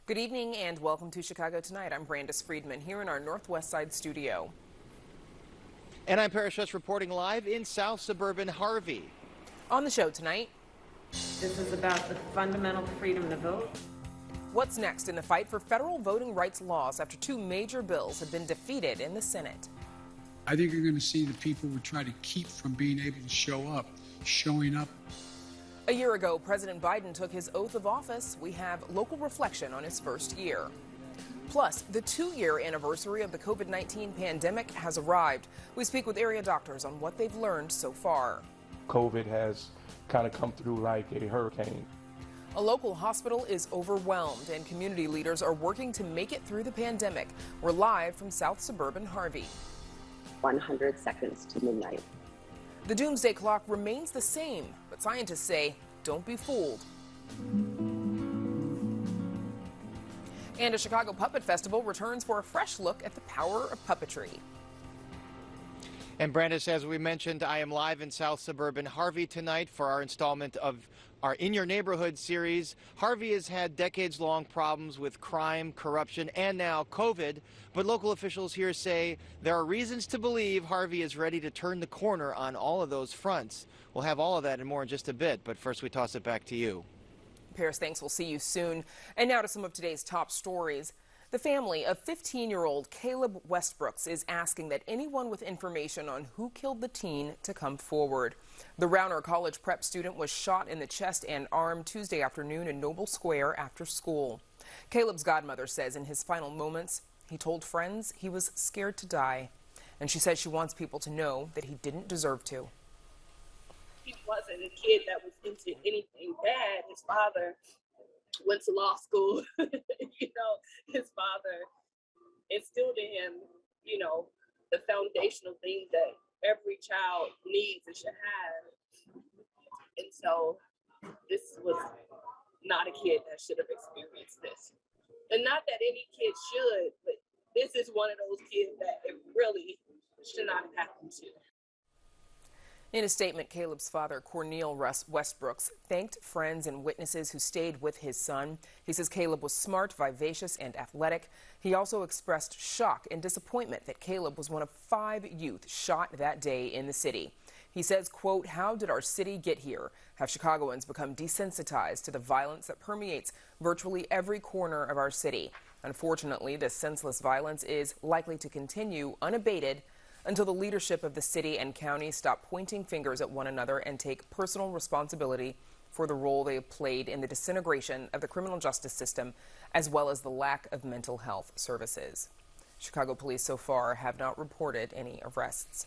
Good evening and welcome to Chicago Tonight. I'm Brandis Friedman here in our Northwest Side studio. And I'm Parashus reporting live in South Suburban Harvey. On the show tonight, this is about the fundamental freedom to vote. What's next in the fight for federal voting rights laws after two major bills have been defeated in the Senate? I think you're going to see the people we try to keep from being able to show up, showing up. A year ago, President Biden took his oath of office. We have local reflection on his first year. Plus, the 2-year anniversary of the COVID-19 pandemic has arrived. We speak with area doctors on what they've learned so far. COVID has kind of come through like a hurricane. A local hospital is overwhelmed, and community leaders are working to make it through the pandemic. We're live from South Suburban Harvey. 100 seconds to midnight. The doomsday clock remains the same, but scientists say, don't be fooled. And a Chicago Puppet Festival returns for a fresh look at the power of puppetry. And Brandis, as we mentioned, I am live in South Suburban Harvey tonight for our installment of our In Your Neighborhood series. Harvey has had decades-long problems with crime, corruption, and now COVID. But local officials here say there are reasons to believe Harvey is ready to turn the corner on all of those fronts. We'll have all of that and more in just a bit, but first we toss it back to you. Paris, thanks. We'll see you soon. And now to some of today's top stories. The family of 15-year-old Caleb Westbrooks is asking that anyone with information on who killed the teen to come forward. The Rauner College prep student was shot in the chest and arm Tuesday afternoon in Noble Square after school. Caleb's godmother says in his final moments, he told friends he was scared to die. And she says she wants people to know that he didn't deserve to. He wasn't a kid that was into anything bad. His father went to law school. His father instilled in him, the foundational things that every child needs and should have. And so this was not a kid that should have experienced this. And not that any kid should, but this is one of those kids that it really should not have happened to. In a statement, Caleb's father, Cornel Westbrooks, thanked friends and witnesses who stayed with his son. He says Caleb was smart, vivacious, and athletic. He also expressed shock and disappointment that Caleb was one of 5 youth shot that day in the city. He says, quote, "How did our city get here? Have Chicagoans become desensitized to the violence that permeates virtually every corner of our city? Unfortunately, this senseless violence is likely to continue unabated until the leadership of the city and county stop pointing fingers at one another and take personal responsibility for the role they have played in the disintegration of the criminal justice system, as well as the lack of mental health services." Chicago police so far have not reported any arrests.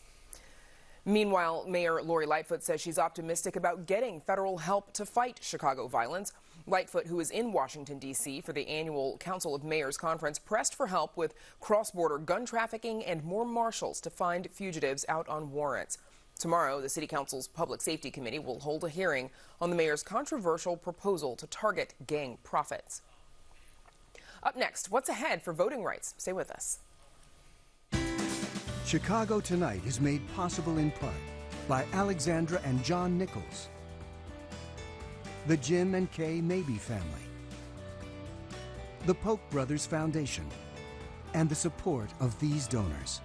Meanwhile, Mayor Lori Lightfoot says she's optimistic about getting federal help to fight Chicago violence. Lightfoot, who is in Washington, D.C. for the annual Council of Mayors conference, pressed for help with cross-border gun trafficking and more marshals to find fugitives out on warrants. Tomorrow, the City Council's Public Safety Committee will hold a hearing on the mayor's controversial proposal to target gang profits. Up next, what's ahead for voting rights? Stay with us. Chicago Tonight is made possible in part by Alexandra and John Nichols, the Jim and Kay Mabey family, the Polk Brothers Foundation, and the support of these donors.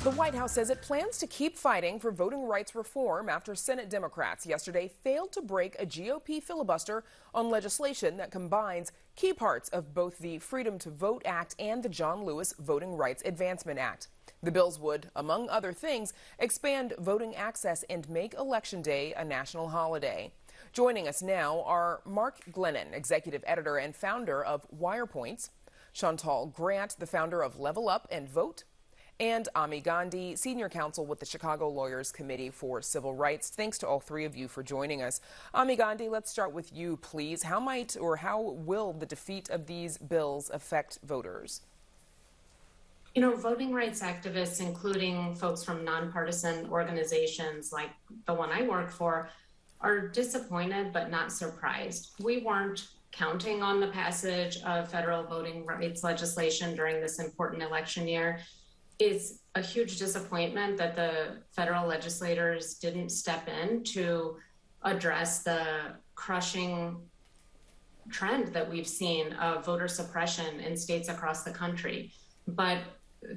The White House says it plans to keep fighting for voting rights reform after Senate Democrats yesterday failed to break a GOP filibuster on legislation that combines key parts of both the Freedom to Vote Act and the John Lewis Voting Rights Advancement Act. The bills would, among other things, expand voting access and make Election Day a national holiday. Joining us now are Mark Glennon, executive editor and founder of WirePoints, Chantal Grant, the founder of Level Up and Vote, and Ami Gandhi, senior counsel with the Chicago Lawyers Committee for Civil Rights. Thanks to all three of you for joining us. Ami Gandhi, let's start with you, please. How will the defeat of these bills affect voters? Voting rights activists, including folks from nonpartisan organizations like the one I work for, are disappointed but not surprised. We weren't counting on the passage of federal voting rights legislation during this important election year. It's a huge disappointment that the federal legislators didn't step in to address the crushing trend that we've seen of voter suppression in states across the country. But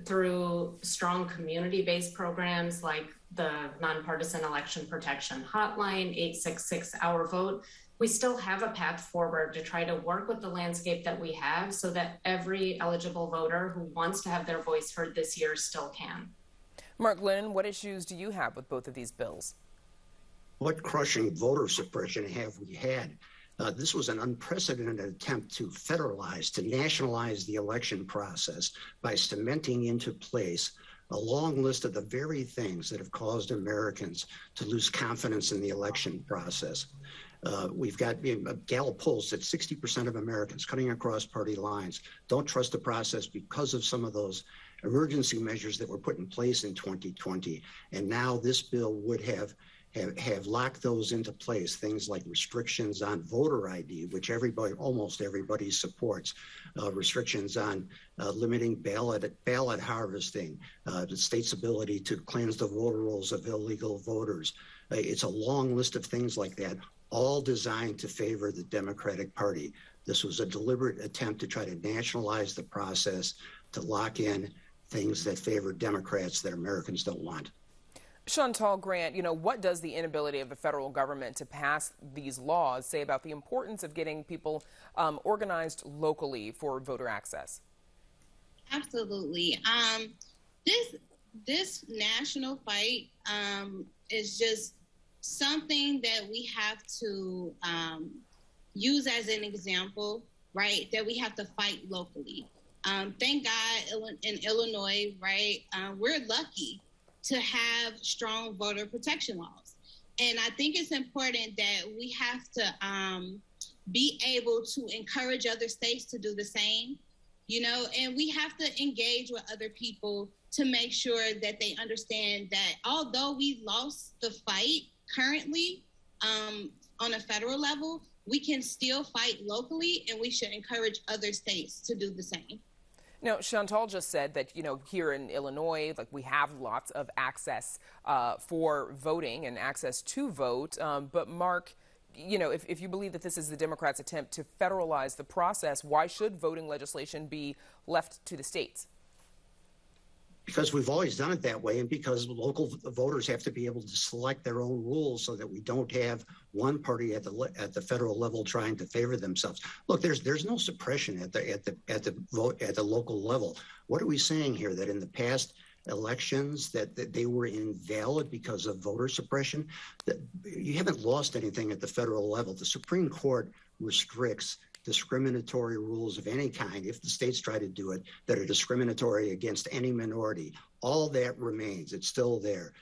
through strong community-based programs like the Nonpartisan Election Protection Hotline, 866 Our Vote, we still have a path forward to try to work with the landscape that we have so that every eligible voter who wants to have their voice heard this year still can. Mark Lennon, what issues do you have with both of these bills? What crushing voter suppression have we had? This was an unprecedented attempt to federalize, to nationalize the election process by cementing into place a long list of the very things that have caused Americans to lose confidence in the election process. We've got Gallup polls that 60% of Americans, cutting across party lines, don't trust the process because of some of those emergency measures that were put in place in 2020. And now this bill would have locked those into place, things like restrictions on voter ID, which almost everybody supports, restrictions on limiting ballot harvesting, the state's ability to cleanse the voter rolls of illegal voters. It's a long list of things like that, all designed to favor the Democratic Party. This was a deliberate attempt to try to nationalize the process, to lock in things that favor Democrats that Americans don't want. Chantal Grant, what does the inability of the federal government to pass these laws say about the importance of getting people organized locally for voter access? Absolutely. This national fight is just something that we have to use as an example, right? That we have to fight locally. Thank God in Illinois, right? We're lucky to have strong voter protection laws. And I think it's important that we have to be able to encourage other states to do the same, and we have to engage with other people to make sure that they understand that although we lost the fight currently on a federal level, we can still fight locally, and we should encourage other states to do the same. Now, Chantal just said that, here in Illinois, we have lots of access for voting and access to vote. But Mark, if you believe that this is the Democrats' attempt to federalize the process, why should voting legislation be left to the states? Because we've always done it that way, and because local voters have to be able to select their own rules so that we don't have one party at the federal level trying to favor themselves. Look, there's no suppression at the local level. What are we saying here? That in the past elections that they were invalid because of voter suppression? That you haven't lost anything at the federal level. The Supreme Court restricts discriminatory rules of any kind, if the states try to do it, that are discriminatory against any minority. All that remains. It's still there.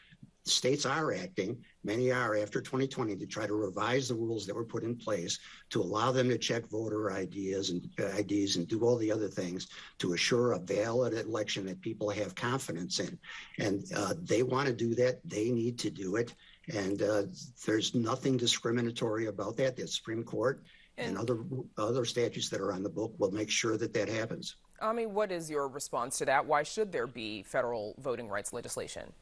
States are acting, many are after 2020, to try to revise the rules that were put in place to allow them to check voter IDs and do all the other things to assure a valid election that people have confidence in. And they want to do that. They need to do it. And there's nothing discriminatory about that. The Supreme Court and other statutes that are on the book will make sure that that happens. Ami, what is your response to that? Why should there be federal voting rights legislation?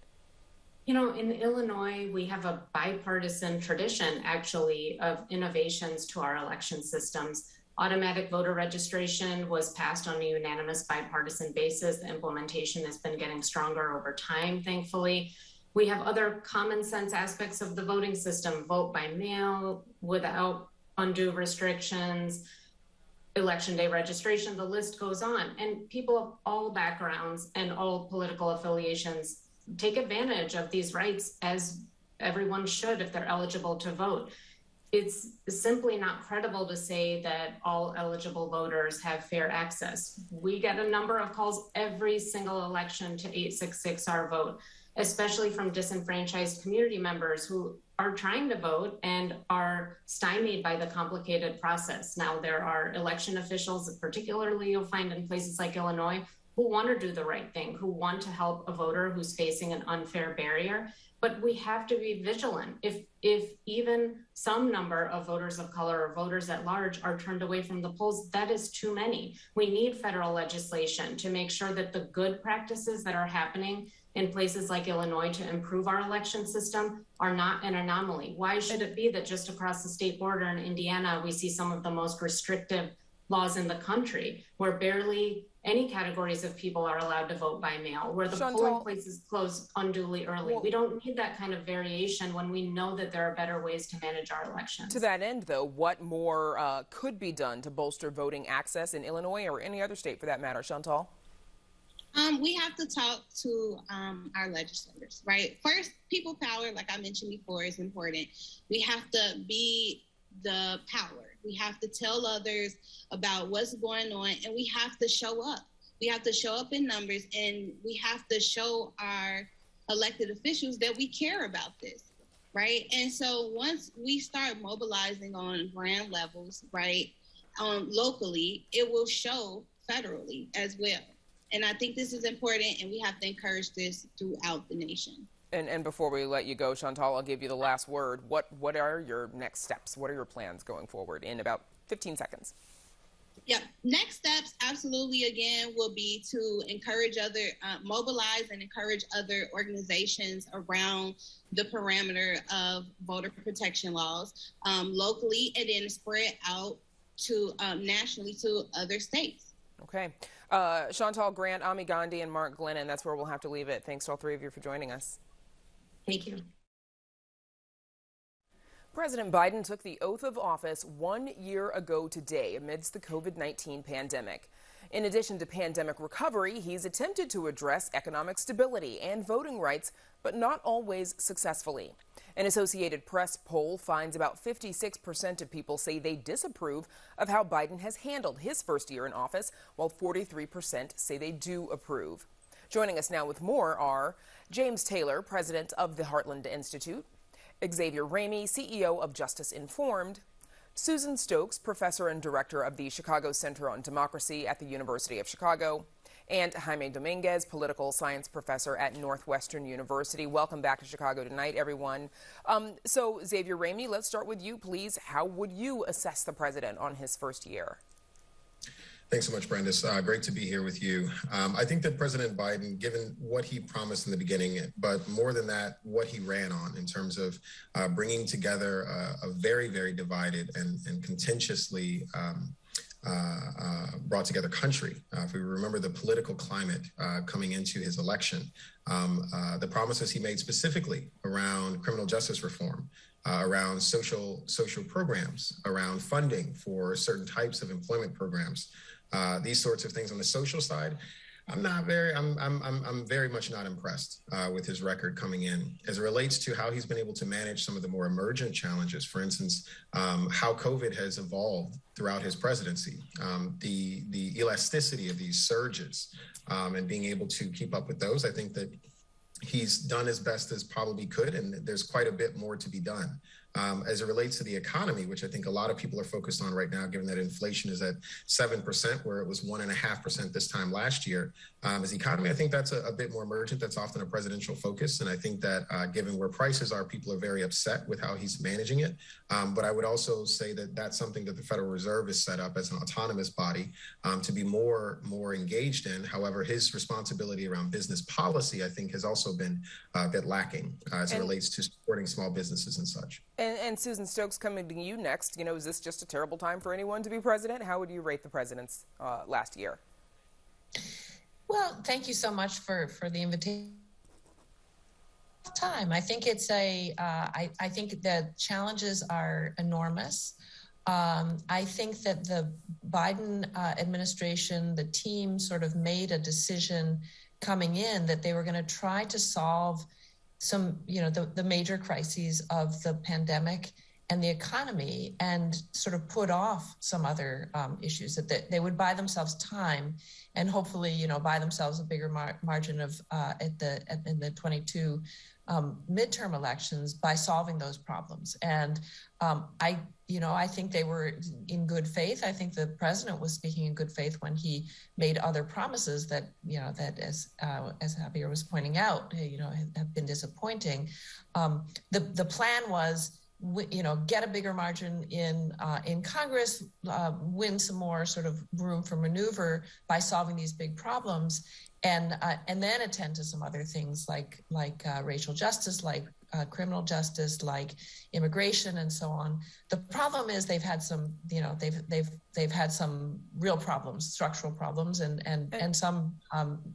In Illinois, we have a bipartisan tradition, actually, of innovations to our election systems. Automatic voter registration was passed on a unanimous bipartisan basis. The implementation has been getting stronger over time, thankfully. We have other common sense aspects of the voting system, vote by mail without undue restrictions, election day registration, the list goes on. And people of all backgrounds and all political affiliations take advantage of these rights, as everyone should if they're eligible to vote. It's simply not credible to say that all eligible voters have fair access. We get a number of calls every single election to 866 Our Vote, especially from disenfranchised community members who are trying to vote and are stymied by the complicated process. Now, there are election officials, particularly you'll find in places like Illinois, who want to do the right thing, who want to help a voter who's facing an unfair barrier. but we have to be vigilant. If even some number of voters of color or voters at large are turned away from the polls, that is too many. We need federal legislation to make sure that the good practices that are happening in places like Illinois to improve our election system are not an anomaly. Why should it be that just across the state border in Indiana, we see some of the most restrictive laws in the country, where barely any categories of people are allowed to vote by mail, where the polling places close unduly early? We don't need that kind of variation when we know that there are better ways to manage our elections. To that end, though, what more could be done to bolster voting access in Illinois or any other state for that matter? Chantal? We have to talk to our legislators, right? First, people power, like I mentioned before, is important. We have to be the power. We have to tell others about what's going on, and we have to show up. We have to show up in numbers, and we have to show our elected officials that we care about this, right? And so once we start mobilizing on grand levels, right, locally, it will show federally as well. And I think this is important, and we have to encourage this throughout the nation. And before we let you go, Chantal, I'll give you the last word. What are your next steps? What are your plans going forward in about 15 seconds? Yeah, next steps absolutely, again, will be to encourage mobilize and encourage other organizations around the parameter of voter protection laws locally, and then spread out to nationally to other states. Okay. Chantal Grant, Ami Gandhi, and Mark Glennon, that's where we'll have to leave it. Thanks to all three of you for joining us. Thank you. President Biden took the oath of office 1 year ago today amidst the COVID-19 pandemic. In addition to pandemic recovery, he's attempted to address economic stability and voting rights, but not always successfully. An Associated Press poll finds about 56% of people say they disapprove of how Biden has handled his first year in office, while 43% say they do approve. Joining us now with more are James Taylor, president of the Heartland Institute, Xavier Ramey, CEO of Justice Informed, Susan Stokes, professor and director of the Chicago Center on Democracy at the University of Chicago, and Jaime Dominguez, political science professor at Northwestern University. Welcome back to Chicago Tonight, everyone. So, Xavier Ramey, let's start with you, please. How would you assess the president on his first year? Thanks so much, Brandis. Great to be here with you. I think that President Biden, given what he promised in the beginning, but more than that, what he ran on in terms of bringing together a very, very divided and contentiously brought together country. If we remember the political climate coming into his election, the promises he made specifically around criminal justice reform, around social programs, around funding for certain types of employment programs, these sorts of things on the social side, I'm very much not impressed with his record coming in as it relates to how he's been able to manage some of the more emergent challenges. For instance, how COVID has evolved throughout his presidency, the elasticity of these surges, and being able to keep up with those. I think that he's done as best as probably could, and there's quite a bit more to be done. As it relates to the economy, which I think a lot of people are focused on right now, given that inflation is at 7%, where it was 1.5% this time last year. As the economy, I think that's a bit more emergent. That's often a presidential focus. And I think that given where prices are, people are very upset with how he's managing it. But I would also say that that's something that the Federal Reserve is set up as an autonomous body to be more engaged in. However, his responsibility around business policy, I think, has also been a bit lacking as it relates to supporting small businesses and such. And Susan Stokes, coming to you next, is this just a terrible time for anyone to be president? How would you rate the president's last year? Well, thank you so much for the invitation. I think it's I think the challenges are enormous. I think that the Biden administration, the team sort of made a decision coming in that they were going to try to solve some, the major crises of the pandemic and the economy, and sort of put off some other issues, that they would buy themselves time and hopefully, buy themselves a bigger margin of in the 22 midterm elections by solving those problems. And I I think they were in good faith. I think the president was speaking in good faith when he made other promises that, that as Javier was pointing out, have been disappointing. The plan was, get a bigger margin in Congress, win some more sort of room for maneuver by solving these big problems, and then attend to some other things like racial justice, like criminal justice, like immigration, and so on. The problem is they've had some, they've had some real problems, structural problems, and some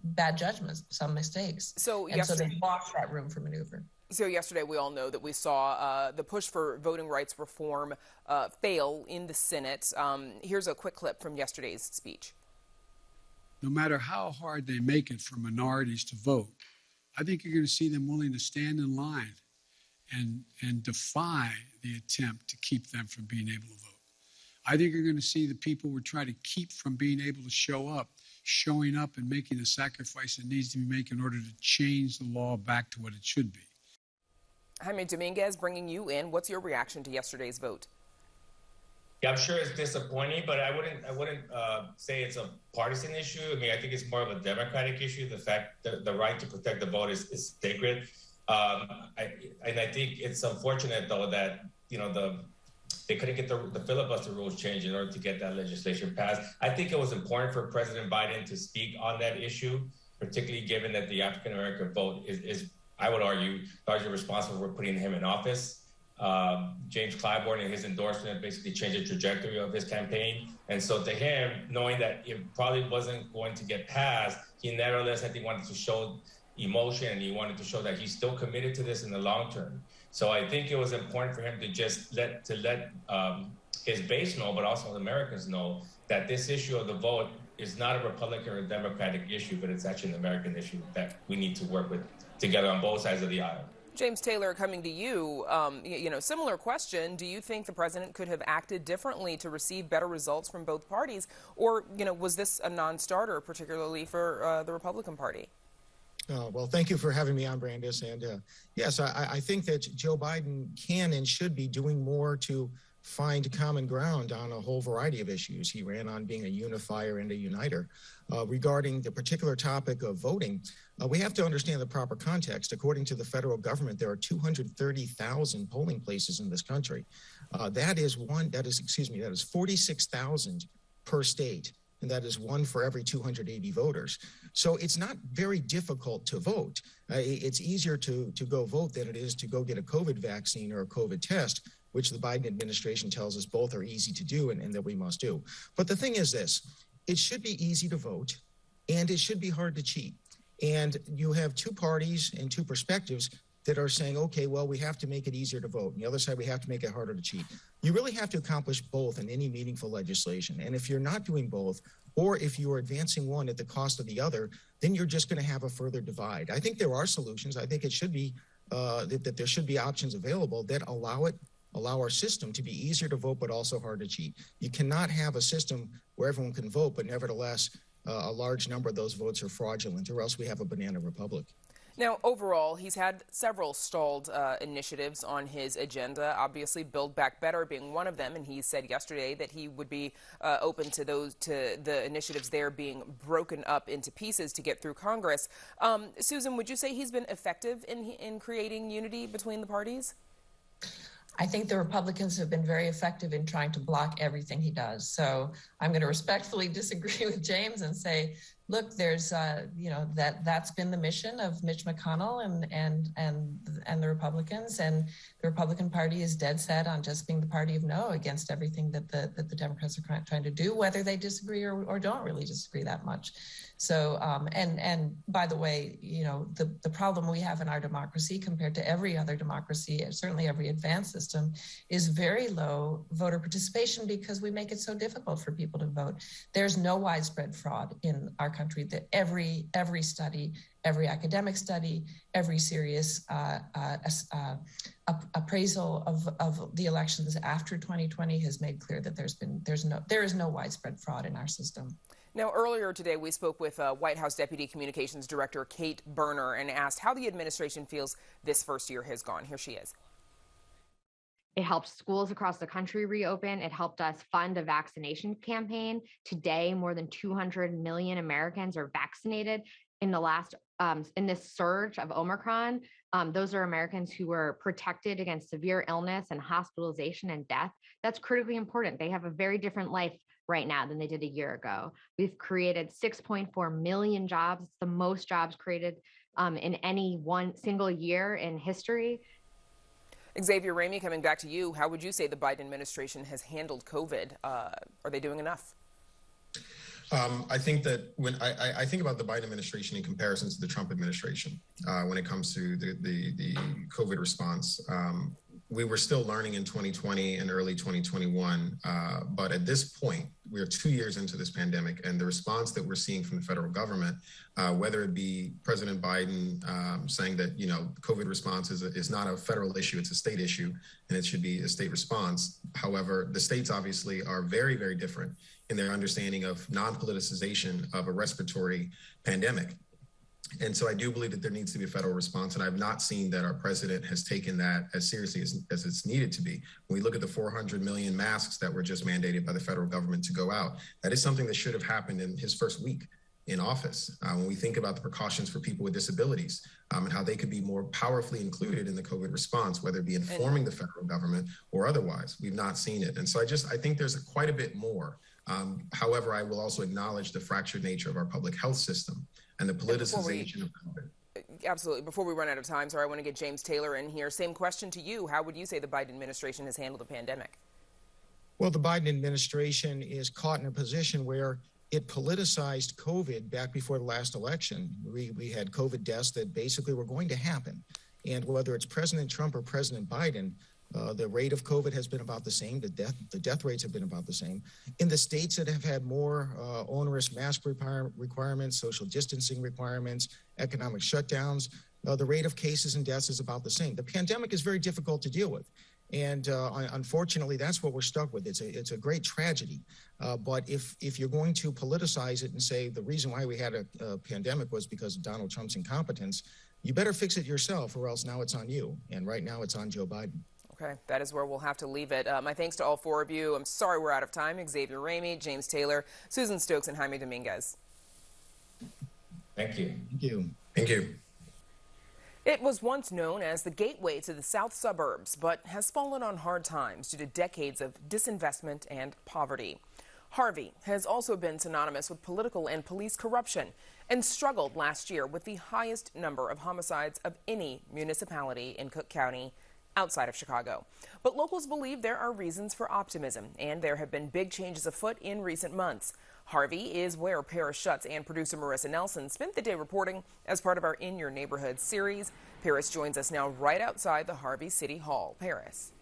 bad judgments, some mistakes. So they've lost that room for maneuver. So yesterday, we all know that we saw the push for voting rights reform fail in the Senate. Here's a quick clip from yesterday's speech. No matter how hard they make it for minorities to vote, I think you're going to see them willing to stand in line and defy the attempt to keep them from being able to vote. I think you're going to see the people we're trying to keep from being able to show up, showing up and making the sacrifice that needs to be made in order to change the law back to what it should be. Jaime Dominguez, bringing you in. What's your reaction to yesterday's vote? Yeah, I'm sure it's disappointing, but I wouldn't say it's a partisan issue. I mean, I think it's more of a democratic issue. The fact that the right to protect the vote is sacred. I think it's unfortunate, though, that they couldn't get the filibuster rules changed in order to get that legislation passed. I think it was important for President Biden to speak on that issue, particularly given that the African American vote is, I would argue, largely responsible for putting him in office. James Clyburn and his endorsement basically changed the trajectory of his campaign. And so to him, knowing that it probably wasn't going to get passed, he nevertheless, I think, wanted to show emotion, and he wanted to show that he's still committed to this in the long term. So I think it was important for him to just let his base know, but also Americans know, that this issue of the vote is not a Republican or Democratic issue, but it's actually an American issue that we need to work with together on both sides of the aisle. James Taylor, coming to you, similar question. Do you think the president could have acted differently to receive better results from both parties? Or, was this a non-starter, particularly for the Republican Party? Well, thank you for having me on, Brandis. And yes, I think that Joe Biden can and should be doing more to find common ground on a whole variety of issues. He ran on being a unifier and a uniter. Regarding the particular topic of voting, we have to understand the proper context. According to the federal government, there are 230,000 polling places in this country. That is 46,000 per state, and that is one for every 280 voters. So it's not very difficult to vote. It's easier to go vote than it is to go get a COVID vaccine or a COVID test, which the Biden administration tells us both are easy to do and that we must do. But the thing is this, it should be easy to vote, and it should be hard to cheat. And you have two parties and two perspectives that are saying, okay, well, we have to make it easier to vote. On the other side, we have to make it harder to cheat. You really have to accomplish both in any meaningful legislation. And if you're not doing both, or if you are advancing one at the cost of the other, then you're just going to have a further divide. I think there are solutions. I think it should be that there should be options available that allow our system to be easier to vote, but also hard to cheat. You cannot have a system where everyone can vote, but nevertheless, a large number of those votes are fraudulent, or else we have a banana republic. Now, overall, he's had several stalled initiatives on his agenda, obviously Build Back Better being one of them, and he said yesterday that he would be open to the initiatives there being broken up into pieces to get through Congress. Susan, would you say he's been effective in creating unity between the parties? I think the Republicans have been very effective in trying to block everything he does. So I'm going to respectfully disagree with James and say, look, there's, that's been the mission of Mitch McConnell and the Republicans, and the Republican Party is dead set on just being the party of no against everything that the Democrats are trying to do, whether they disagree or don't really disagree that much. So, and by the way, the problem we have in our democracy compared to every other democracy, certainly every advanced system, is very low voter participation because we make it so difficult for people to vote. There's no widespread fraud in our country. That every study, every academic study, every serious appraisal of the elections after 2020 has made clear that there is no widespread fraud in our system. Now, earlier today, we spoke with White House Deputy Communications Director Kate Berner and asked how the administration feels this first year has gone. Here she is. It helped schools across the country reopen. It helped us fund a vaccination campaign. Today, more than 200 million Americans are vaccinated. In the last, in this surge of Omicron, those are Americans who were protected against severe illness and hospitalization and death. That's critically important. They have a very different life right now than they did a year ago. We've created 6.4 million jobs. It's the most jobs created in any one single year in history. Xavier Ramey, coming back to you, how would you say the Biden administration has handled COVID? Are they doing enough? I think that when I think about the Biden administration in comparison to the Trump administration, when it comes to the COVID response, we were still learning in 2020 and early 2021. But at this point, we're 2 years into this pandemic, and the response that we're seeing from the federal government, whether it be President Biden saying that, COVID response is not a federal issue, it's a state issue, and it should be a state response. However, the states obviously are very, very different in their understanding of non-politicization of a respiratory pandemic. And so I do believe that there needs to be a federal response, and I've not seen that our president has taken that as seriously as it's needed to be. When we look at the 400 million masks that were just mandated by the federal government to go out, that is something that should have happened in his first week in office. When we think about the precautions for people with disabilities and how they could be more powerfully included in the COVID response, whether it be informing the federal government or otherwise, we've not seen it. And so I think there's quite a bit more. However, I will also acknowledge the fractured nature of our public health system and the politicization of COVID. Absolutely. Before we run out of time, sorry, I want to get James Taylor in here. Same question to you. How would you say the Biden administration has handled the pandemic? Well, the Biden administration is caught in a position where it politicized COVID back before the last election. We had COVID deaths that basically were going to happen. And whether it's President Trump or President Biden, the rate of COVID has been about the same. The death rates have been about the same. In the states that have had more onerous mask requirements, social distancing requirements, economic shutdowns, the rate of cases and deaths is about the same. The pandemic is very difficult to deal with. And unfortunately, that's what we're stuck with. It's a great tragedy. But if you're going to politicize it and say the reason why we had a pandemic was because of Donald Trump's incompetence, you better fix it yourself, or else now it's on you. And right now it's on Joe Biden. Okay, that is where we'll have to leave it. My thanks to all four of you. I'm sorry we're out of time. Xavier Ramey, James Taylor, Susan Stokes, and Jaime Dominguez. Thank you. Thank you. Thank you. It was once known as the gateway to the south suburbs, but has fallen on hard times due to decades of disinvestment and poverty. Harvey has also been synonymous with political and police corruption and struggled last year with the highest number of homicides of any municipality in Cook County outside of Chicago. But locals believe there are reasons for optimism, and there have been big changes afoot in recent months. Harvey is where Paris Schutz and producer Marissa Nelson spent the day reporting as part of our In Your Neighborhood series. Paris joins us now right outside the Harvey City Hall. Paris.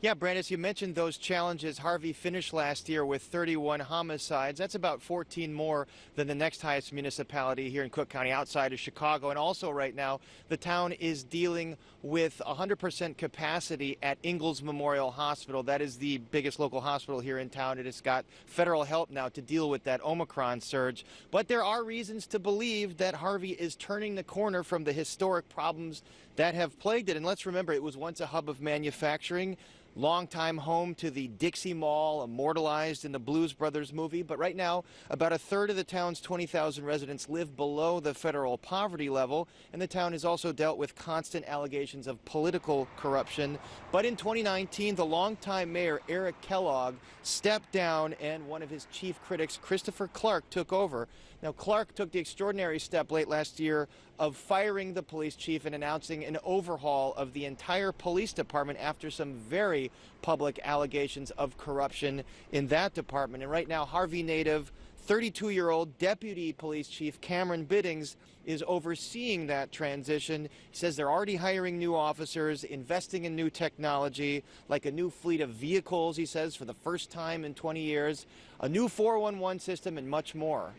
Yeah, Brandis, you mentioned those challenges. Harvey finished last year with 31 homicides. That's about 14 more than the next highest municipality here in Cook County outside of Chicago. And also right now, the town is dealing with 100% capacity at Ingalls Memorial Hospital. That is the biggest local hospital here in town. It has got federal help now to deal with that Omicron surge. But there are reasons to believe that Harvey is turning the corner from the historic problems that have plagued it. And let's remember, it was once a hub of manufacturing, longtime home to the Dixie Mall, immortalized in the Blues Brothers movie. But right now, about a third of the town's 20,000 residents live below the federal poverty level, and the town has also dealt with constant allegations of political corruption. But in 2019, the longtime mayor, Eric Kellogg, stepped down, and one of his chief critics, Christopher Clark, took over. Now, Clark took the extraordinary step late last year of firing the police chief and announcing an overhaul of the entire police department after some very public allegations of corruption in that department. And right now, Harvey native, 32-year-old Deputy Police Chief Cameron Biddings is overseeing that transition. He says they're already hiring new officers, investing in new technology, like a new fleet of vehicles, he says, for the first time in 20 years, a new 411 system, and much more.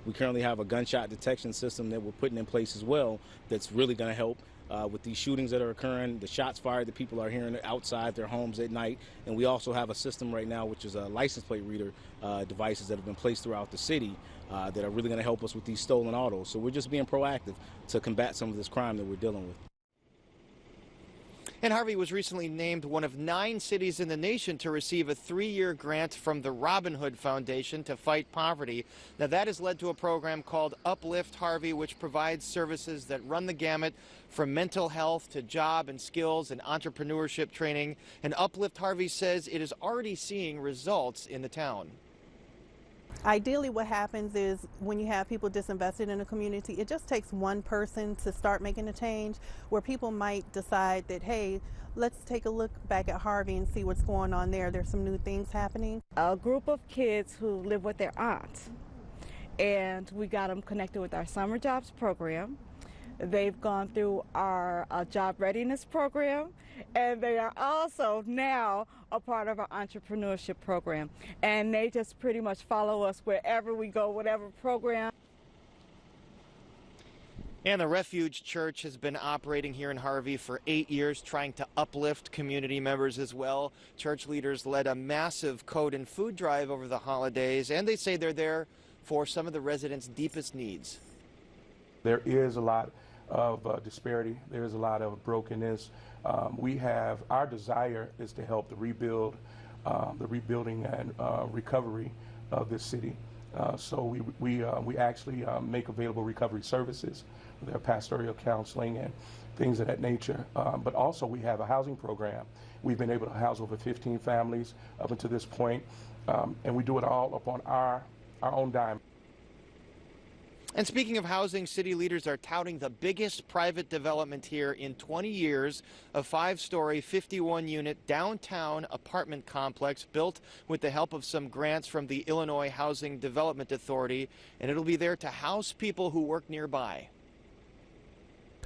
We currently have a gunshot detection system that we're putting in place as well that's really going to help with these shootings that are occurring, the shots fired that people are hearing outside their homes at night. And we also have a system right now, which is a license plate reader devices that have been placed throughout the city that are really going to help us with these stolen autos. So we're just being proactive to combat some of this crime that we're dealing with. And Harvey was recently named one of 9 cities in the nation to receive a 3-year grant from the Robin Hood Foundation to fight poverty. Now, that has led to a program called Uplift Harvey, which provides services that run the gamut from mental health to job and skills and entrepreneurship training. And Uplift Harvey says it is already seeing results in the town. Ideally, what happens is when you have people disinvested in a community, it just takes one person to start making a change, where people might decide that, hey, let's take a look back at Harvey and see what's going on there. There's some new things happening. A group of kids who live with their aunts, and we got them connected with our summer jobs program. They've gone through our job readiness program, and they are also now a part of our entrepreneurship program. And they just pretty much follow us wherever we go, whatever program. And the Refuge Church has been operating here in Harvey for 8 years, trying to uplift community members as well. Church leaders led a massive code and food drive over the holidays, and they say they're there for some of the residents' deepest needs. There is a lot of disparity. There's a lot of brokenness. Our desire is to help the rebuilding and recovery of this city. So we actually make available recovery services, their pastoral counseling and things of that nature. But also we have a housing program. We've been able to house over 15 families up until this point, and we do it all upon our own dime. And speaking of housing, city leaders are touting the biggest private development here in 20 years, a 5-story, 51-unit downtown apartment complex built with the help of some grants from the Illinois Housing Development Authority, and it'll be there to house people who work nearby.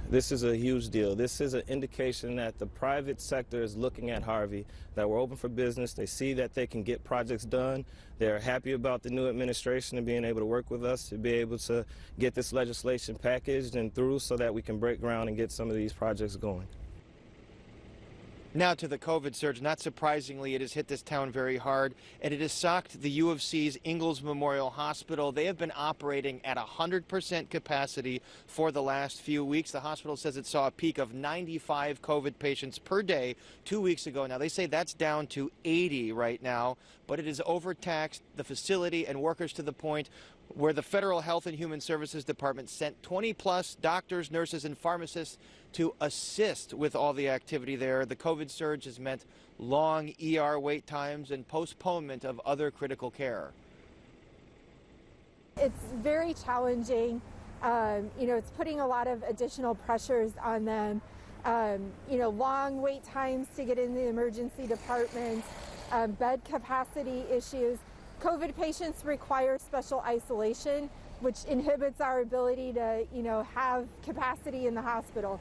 This is a huge deal. This is an indication that the private sector is looking at Harvey, that we're open for business. They see that they can get projects done. They're happy about the new administration and being able to work with us to be able to get this legislation packaged and through so that we can break ground and get some of these projects going. Now to the COVID surge. Not surprisingly, it has hit this town very hard, and it has socked the U of C's Ingalls Memorial Hospital. They have been operating at 100% capacity for the last few weeks. The hospital says it saw a peak of 95 COVID patients per day 2 weeks ago. Now, they say that's down to 80 right now, but it has overtaxed the facility and workers to the point where the Federal Health and Human Services Department sent 20-plus doctors, nurses, and pharmacists to assist with all the activity there. The COVID surge has meant long ER wait times and postponement of other critical care. It's very challenging. It's putting a lot of additional pressures on them. Long wait times to get in the emergency department, bed capacity issues. COVID patients require special isolation, which inhibits our ability to, have capacity in the hospital.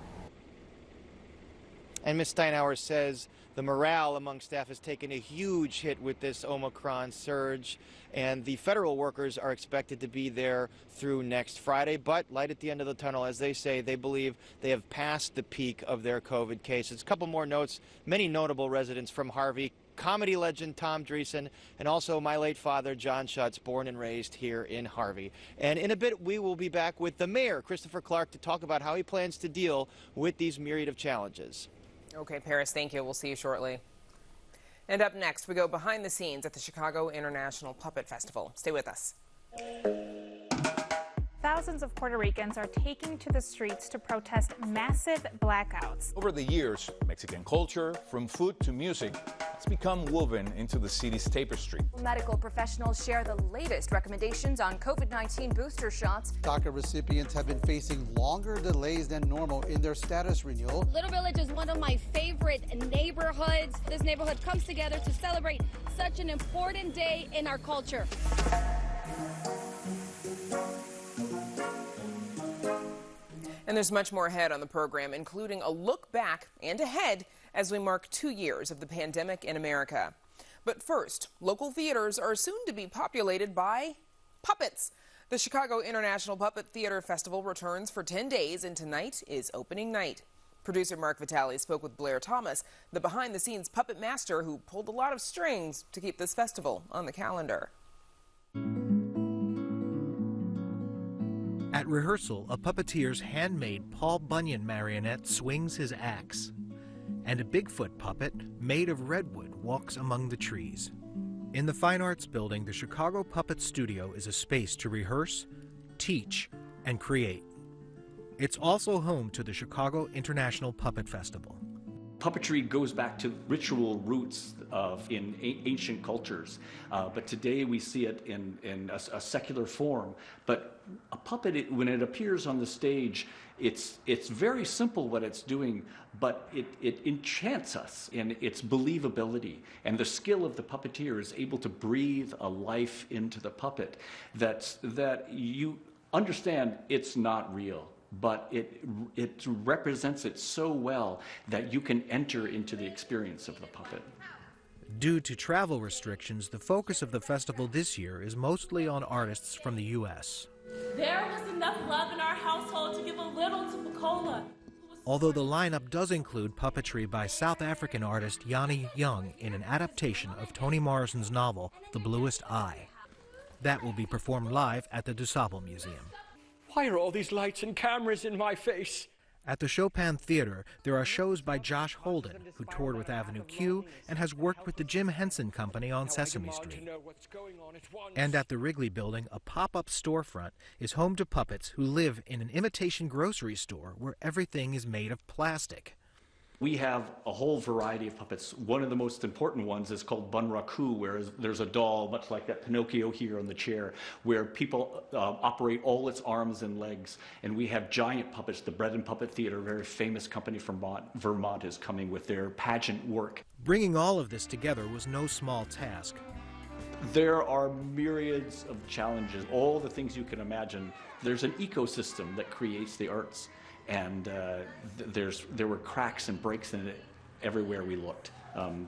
And Ms. Steinauer says the morale among staff has taken a huge hit with this Omicron surge, and the federal workers are expected to be there through next Friday. But light at the end of the tunnel, as they say, they believe they have passed the peak of their COVID cases. A couple more notes. Many notable residents from Harvey. Comedy legend Tom Dreesen, and also my late father, John Schutz, born and raised here in Harvey. And in a bit, we will be back with the mayor, Christopher Clark, to talk about how he plans to deal with these myriad of challenges. Okay, Paris, thank you. We'll see you shortly. And up next, we go behind the scenes at the Chicago International Puppet Festival. Stay with us. Thousands of Puerto Ricans are taking to the streets to protest massive blackouts. Over the years, Mexican culture, from food to music, has become woven into the city's tapestry. Medical professionals share the latest recommendations on COVID-19 booster shots. DACA recipients have been facing longer delays than normal in their status renewal. Little Village is one of my favorite neighborhoods. This neighborhood comes together to celebrate such an important day in our culture. And there's much more ahead on the program, including a look back and ahead as we mark 2 years of the pandemic in America. But first, local theaters are soon to be populated by puppets. The Chicago International Puppet Theater Festival returns for 10 days, and tonight is opening night. Producer Mark Vitale spoke with Blair Thomas, the behind-the-scenes puppet master who pulled a lot of strings to keep this festival on the calendar. At rehearsal, a puppeteer's handmade Paul Bunyan marionette swings his axe. and a Bigfoot puppet made of redwood walks among the trees. In the Fine Arts Building, the Chicago Puppet Studio is a space to rehearse, teach, and create. It's also home to the Chicago International Puppet Festival. Puppetry goes back to ritual roots in ancient cultures, but today we see it in a secular form. But a puppet, when it appears on the stage, it's very simple what it's doing, but it enchants us in its believability. And the skill of the puppeteer is able to breathe a life into the puppet that you understand it's not real, but it represents it so well that you can enter into the experience of the puppet. Due to travel restrictions, the focus of the festival this year is mostly on artists from the U.S. There was enough love in our household to give a little to Macola. Although the lineup does include puppetry by South African artist Yanni Young in an adaptation of Toni Morrison's novel, The Bluest Eye. That will be performed live at the DuSable Museum. Why are all these lights and cameras in my face? At the Chopin Theater, there are shows by Josh Holden, who toured with Avenue Q and has worked with the Jim Henson Company on Sesame Street. And at the Wrigley Building, a pop-up storefront is home to puppets who live in an imitation grocery store where everything is made of plastic. We have a whole variety of puppets. One of the most important ones is called Bunraku, where there's a doll, much like that Pinocchio here on the chair, where people operate all its arms and legs. And we have giant puppets. The Bread and Puppet Theater, a very famous company from Vermont, is coming with their pageant work. Bringing all of this together was no small task. There are myriads of challenges, all the things you can imagine. There's an ecosystem that creates the arts. And there were cracks and breaks in it everywhere we looked.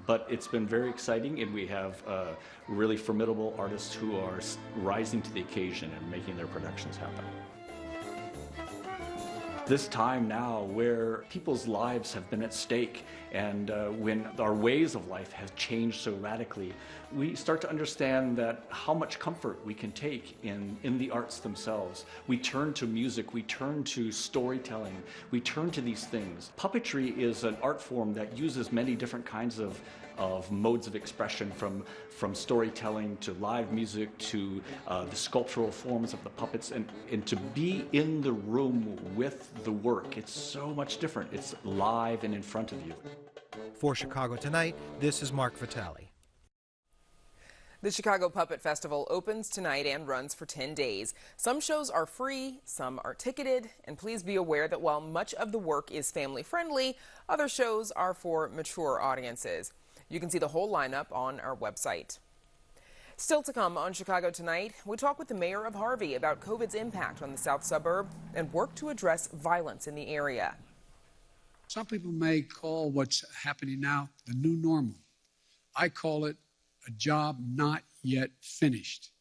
But it's been very exciting, and we have really formidable artists who are rising to the occasion and making their productions happen. This time now where people's lives have been at stake and when our ways of life have changed so radically, we start to understand that how much comfort we can take in the arts themselves. We turn to music, we turn to storytelling, we turn to these things. Puppetry is an art form that uses many different kinds of modes of expression, from storytelling to live music to the sculptural forms of the puppets, and to be in the room with the work. It's so much different. It's live and in front of you. For Chicago Tonight, this is Mark Vitale. The Chicago Puppet Festival opens tonight and runs for 10 days. Some shows are free, some are ticketed, and please be aware that while much of the work is family-friendly, other shows are for mature audiences. You can see the whole lineup on our website. Still to come on Chicago Tonight, we talk with the mayor of Harvey about COVID's impact on the south suburb and work to address violence in the area. Some people may call what's happening now the new normal. I call it a job not yet finished.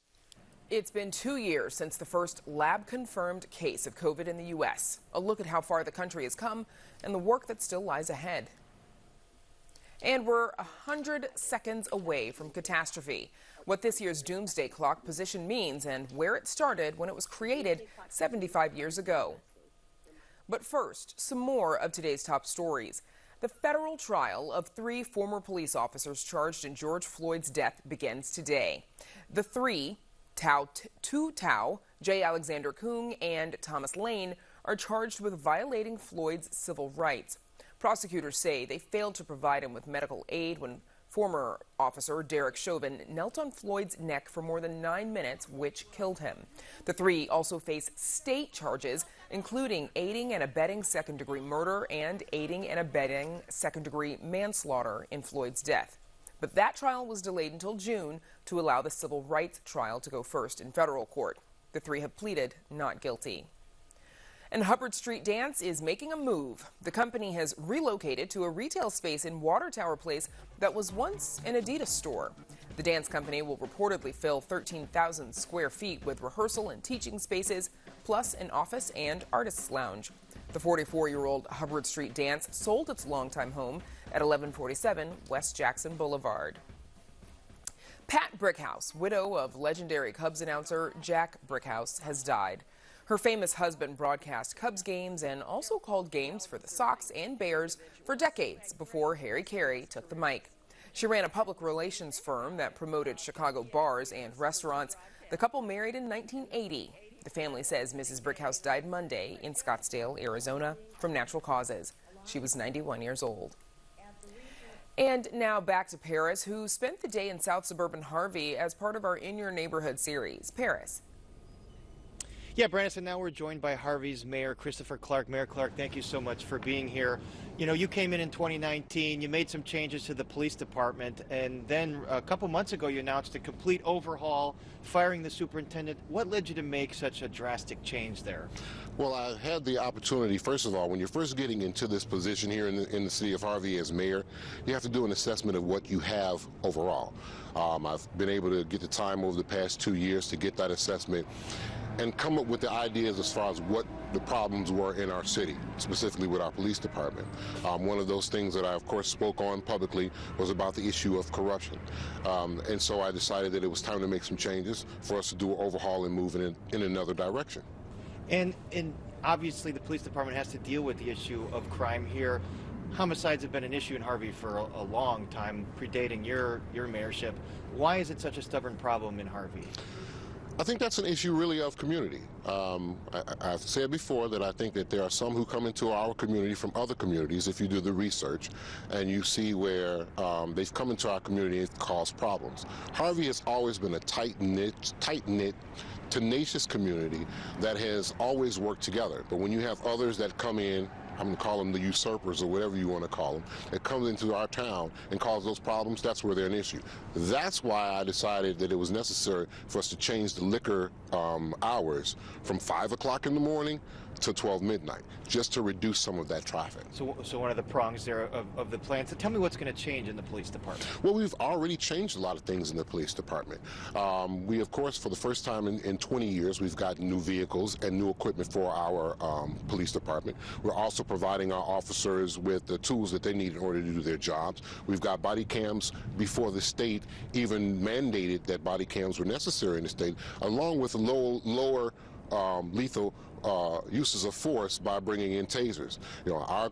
It's been 2 years since the first lab-confirmed case of COVID in the U.S. A look at how far the country has come and the work that still lies ahead. And we're 100 seconds away from catastrophe. What this year's doomsday clock position means and where it started when it was created 75 years ago. But first, some more of today's top stories. The federal trial of 3 former police officers charged in George Floyd's death begins today. The 3, Tu Tao, J. Alexander Kueng, and Thomas Lane, are charged with violating Floyd's civil rights. Prosecutors say they failed to provide him with medical aid when former officer Derek Chauvin knelt on Floyd's neck for more than 9 minutes, which killed him. The 3 also face state charges, including aiding and abetting second-degree murder and aiding and abetting second-degree manslaughter in Floyd's death. But that trial was delayed until June to allow the civil rights trial to go first in federal court. The 3 have pleaded not guilty. And Hubbard Street Dance is making a move. The company has relocated to a retail space in Water Tower Place that was once an Adidas store. The dance company will reportedly fill 13,000 square feet with rehearsal and teaching spaces, plus an office and artist's lounge. The 44-year-old Hubbard Street Dance sold its longtime home at 1147 West Jackson Boulevard. Pat Brickhouse, widow of legendary Cubs announcer Jack Brickhouse, has died. Her famous husband broadcast Cubs games and also called games for the Sox and Bears for decades before Harry Carey took the mic. She ran a public relations firm that promoted Chicago bars and restaurants. The couple married in 1980. The family says Mrs. Brickhouse died Monday in Scottsdale, Arizona, from natural causes. She was 91 years old. And now back to Paris, who spent the day in South Suburban Harvey as part of our In Your Neighborhood series. Paris. Yeah, Brandis, and now we're joined by Harvey's Mayor Christopher Clark. Mayor Clark, thank you so much for being here. You know, you came in 2019, you made some changes to the police department, and then a couple months ago you announced a complete overhaul, firing the superintendent. What led you to make such a drastic change there? Well, I had the opportunity, first of all, when you're first getting into this position here in the city of Harvey as mayor, you have to do an assessment of what you have overall. I've been able to get the time over the past 2 years to get that assessment and come up with the ideas as far as what the problems were in our city, specifically with our police department. One of those things that I, of course, spoke on publicly was about the issue of corruption. And so I decided that it was time to make some changes for us to do an overhaul and move in another direction. And obviously the police department has to deal with the issue of crime here. Homicides have been an issue in Harvey for a long time, predating your mayorship. Why is it such a stubborn problem in Harvey? I think that's an issue really of community. I've said before that I think that there are some who come into our community from other communities, if you do the research, and you see where they've come into our community and caused problems. Harvey has always been a tight-knit, tenacious community that has always worked together. But when you have others that come in, I'm going to call them the usurpers or whatever you want to call them, that comes into our town and cause those problems, that's where they're an issue. That's why I decided that it was necessary for us to change the liquor hours from 5 o'clock in the morning to 12 midnight, just to reduce some of that traffic. So one of the prongs there of the plan. So tell me what's going to change in the police department. Well, we've already changed a lot of things in the police department. We, of course, for the first time in 20 years, we've got new vehicles and new equipment for our police department. We're also providing our officers with the tools that they need in order to do their jobs. We've got body cams before the state even mandated that body cams were necessary in the state, along with lower lethal uses of force by bringing in tasers. You know,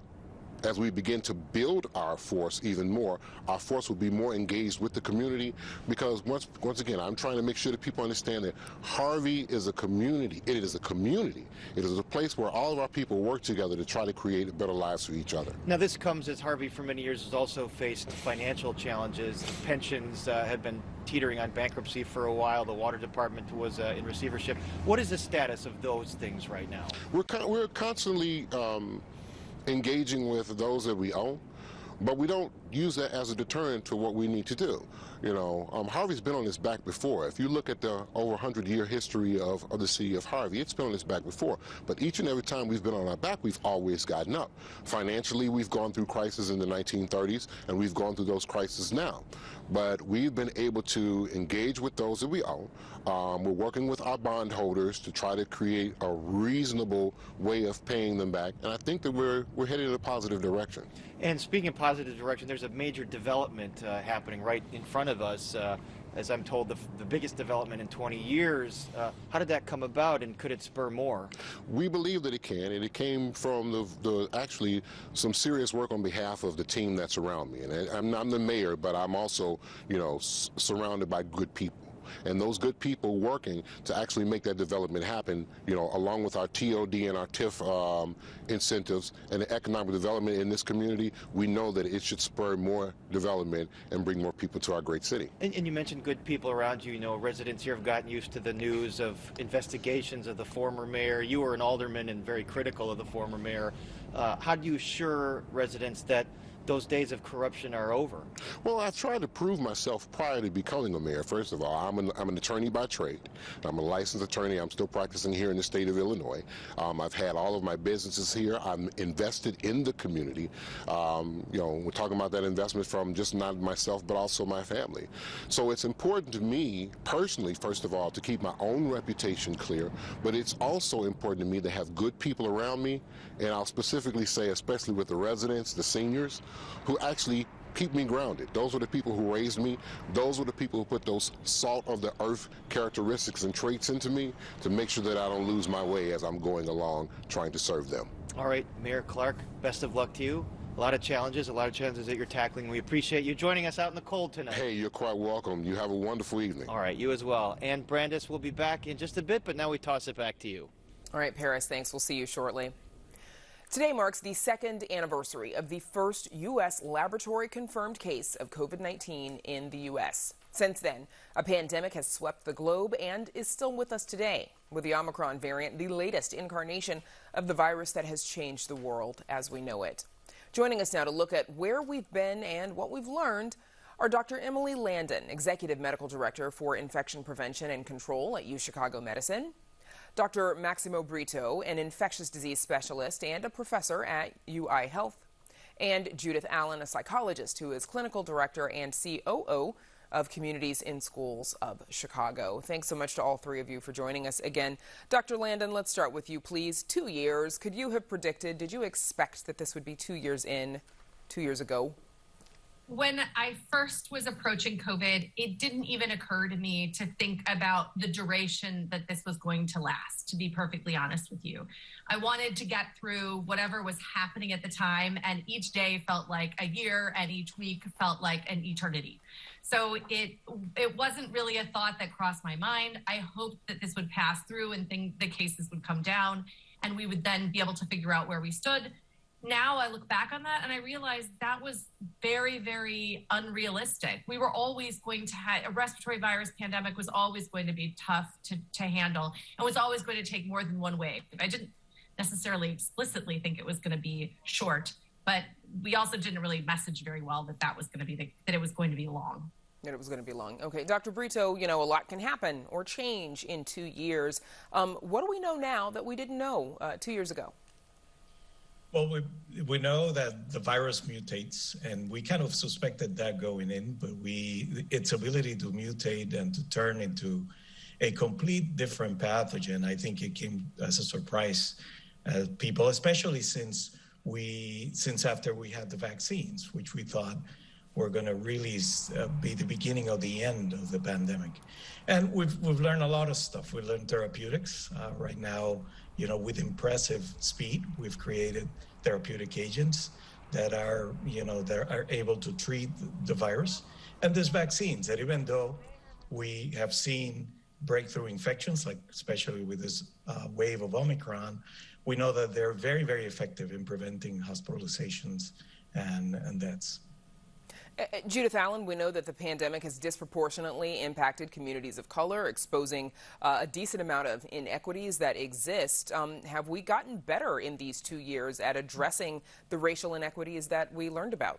as we begin to build our force even more, our force will be more engaged with the community, because once again, I'm trying to make sure that people understand that Harvey is a community. It is a community. It is a place where all of our people work together to try to create better lives for each other. Now, this comes as Harvey for many years has also faced financial challenges. Pensions have been teetering on bankruptcy for a while. The water department was in receivership. What is the status of those things right now? We're constantly engaging with those that we own, but we don't use that as a deterrent to what we need to do. You know, Harvey's been on its back before. If you look at the over 100-year history of the city of Harvey, it's been on its back before. But each and every time we've been on our back, we've always gotten up. Financially, we've gone through crises in the 1930s, and we've gone through those crises now. But we've been able to engage with those that we own. We're working with our bondholders to try to create a reasonable way of paying them back, and I think that we're headed in a positive direction. And speaking of positive direction, there's a major development happening right in front of us. As I'm told, the biggest development in 20 years. How did that come about, and could it spur more? We believe that it can, and it came from actually some serious work on behalf of the team that's around me. And I'm the mayor, but I'm also, you know, surrounded by good people. And those good people working to actually make that development happen, you know, along with our TOD and our TIF incentives and the economic development in this community, we know that it should spur more development and bring more people to our great city. And you mentioned good people around you. You know, residents here have gotten used to the news of investigations of the former mayor. You were an alderman and very critical of the former mayor. How do you assure residents that those days of corruption are over? Well, I tried to prove myself prior to becoming a mayor. First of all, I'm an attorney by trade. I'm a licensed attorney. I'm still practicing here in the state of Illinois. I've had all of my businesses here. I'm invested in the community. You know, we're talking about that investment from just not myself, but also my family. So it's important to me personally, first of all, to keep my own reputation clear, but it's also important to me to have good people around me, and I'll specifically say, especially with the residents, the seniors, who actually keep me grounded. Those were the people who raised me. Those were the people who put those salt of the earth characteristics and traits into me to make sure that I don't lose my way as I'm going along trying to serve them. All right, Mayor Clark, best of luck to you. A lot of challenges that you're tackling. We appreciate you joining us out in the cold tonight. Hey, you're quite welcome. You have a wonderful evening. All right, you as well. And Brandis will be back in just a bit, but now we toss it back to you. All right, Paris, thanks. We'll see you shortly. Today marks the second anniversary of the first U.S. laboratory-confirmed case of COVID-19 in the U.S. Since then, a pandemic has swept the globe and is still with us today, with the Omicron variant the latest incarnation of the virus that has changed the world as we know it. Joining us now to look at where we've been and what we've learned are Dr. Emily Landon, Executive Medical Director for Infection Prevention and Control at UChicago Medicine, Dr. Maximo Brito, an infectious disease specialist and a professor at UI Health, and Judith Allen, a psychologist who is Clinical Director and COO of Communities in Schools of Chicago. Thanks so much to all three of you for joining us again. Dr. Landon, let's start with you, please. 2 years. Could you have predicted, did you expect that this would be 2 years in, 2 years ago? When I first was approaching COVID, it didn't even occur to me to think about the duration that this was going to last, to be perfectly honest with you. I wanted to get through whatever was happening at the time, and each day felt like a year, and each week felt like an eternity. So it wasn't really a thought that crossed my mind. I hoped that this would pass through and the cases would come down, and we would then be able to figure out where we stood. Now I look back on that and I realize that was very, very unrealistic. We were always going to have a respiratory virus pandemic was always going to be tough to handle and was always going to take more than one wave. I didn't necessarily explicitly think it was going to be short, but we also didn't really message very well that was going to be that it was going to be long. That it was going to be long. Okay, Dr. Brito, a lot can happen or change in 2 years. What do we know now that we didn't know 2 years ago? Well, we know that the virus mutates, and we kind of suspected that going in, but its ability to mutate and to turn into a complete different pathogen, I think it came as a surprise to people, especially since after we had the vaccines, which we thought were going to really be the beginning of the end of the pandemic. And we've learned a lot of stuff. We learned therapeutics. Right now, with impressive speed, we've created therapeutic agents that are able to treat the virus. And there's vaccines that, even though we have seen breakthrough infections, like especially with this wave of Omicron, we know that they're very, very effective in preventing hospitalizations and deaths. Judith Allen, we know that the pandemic has disproportionately impacted communities of color, exposing a decent amount of inequities that exist. Have we gotten better in these 2 years at addressing the racial inequities that we learned about?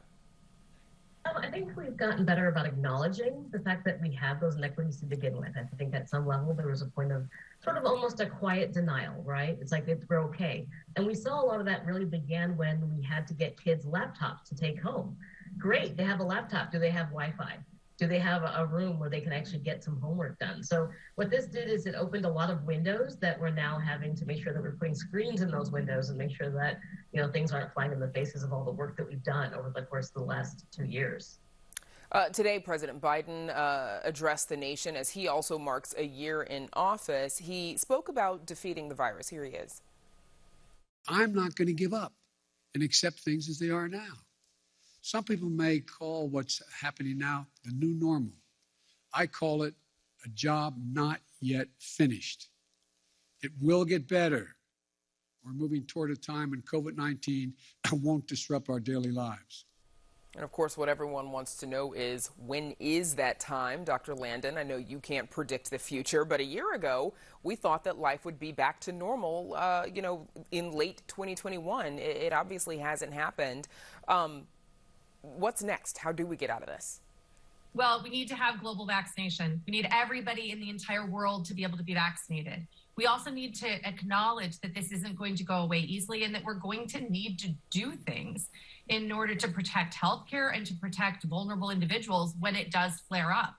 I think we've gotten better about acknowledging the fact that we have those inequities to begin with. I think at some level there was a point of sort of almost a quiet denial, right? It's like we're okay. And we saw a lot of that really began when we had to get kids laptops to take home. Great, they have a laptop. Do they have Wi-Fi? Do they have a room where they can actually get some homework done? So what this did is it opened a lot of windows that we're now having to make sure that we're putting screens in those windows and make sure that things aren't flying in the faces of all the work that we've done over the course of the last 2 years. Today, President Biden addressed the nation as he also marks a year in office. He spoke about defeating the virus. Here he is. I'm not going to give up and accept things as they are now. Some people may call what's happening now the new normal. I call it a job not yet finished. It will get better. We're moving toward a time when COVID-19 won't disrupt our daily lives. And of course, what everyone wants to know is, when is that time? Dr. Landon, I know you can't predict the future, but a year ago, we thought that life would be back to normal, in late 2021. It obviously hasn't happened. What's next? How do we get out of this? Well, we need to have global vaccination. We need everybody in the entire world to be able to be vaccinated. We also need to acknowledge that this isn't going to go away easily and that we're going to need to do things in order to protect healthcare and to protect vulnerable individuals when it does flare up.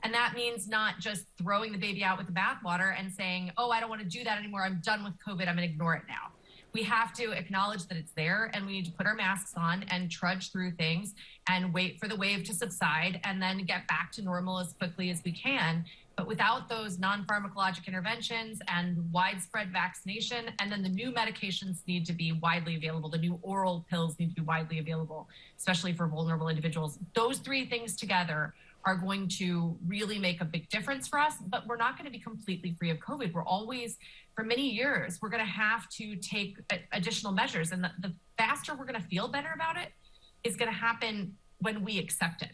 And that means not just throwing the baby out with the bathwater and saying, oh, I don't want to do that anymore. I'm done with COVID. I'm going to ignore it now. We have to acknowledge that it's there, and we need to put our masks on and trudge through things and wait for the wave to subside and then get back to normal as quickly as we can. But without those non-pharmacologic interventions and widespread vaccination, and then the new medications need to be widely available, the new oral pills need to be widely available, especially for vulnerable individuals. Those three things together are going to really make a big difference for us, but we're not going to be completely free of COVID. We're always, for many years, we're going to have to take additional measures. And the faster we're going to feel better about it is going to happen when we accept it.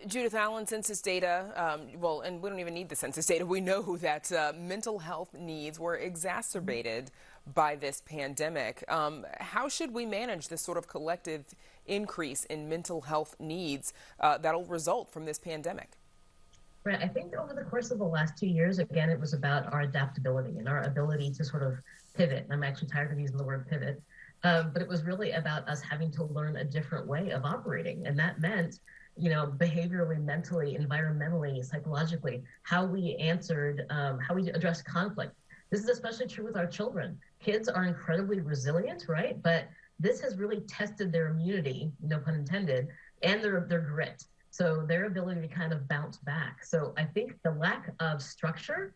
Judith Allen, census data, well, and we don't even need the census data. We know that mental health needs were exacerbated by this pandemic. How should we manage this sort of collective increase in mental health needs that'll result from this pandemic? Right. I think over the course of the last 2 years, again, it was about our adaptability and our ability to sort of pivot. I'm actually tired of using the word pivot, but it was really about us having to learn a different way of operating. And that meant, behaviorally, mentally, environmentally, psychologically, how we answered, how we addressed conflict. This is especially true with our children. Kids are incredibly resilient, right? But this has really tested their immunity, no pun intended, and their grit. So their ability to kind of bounce back. So I think the lack of structure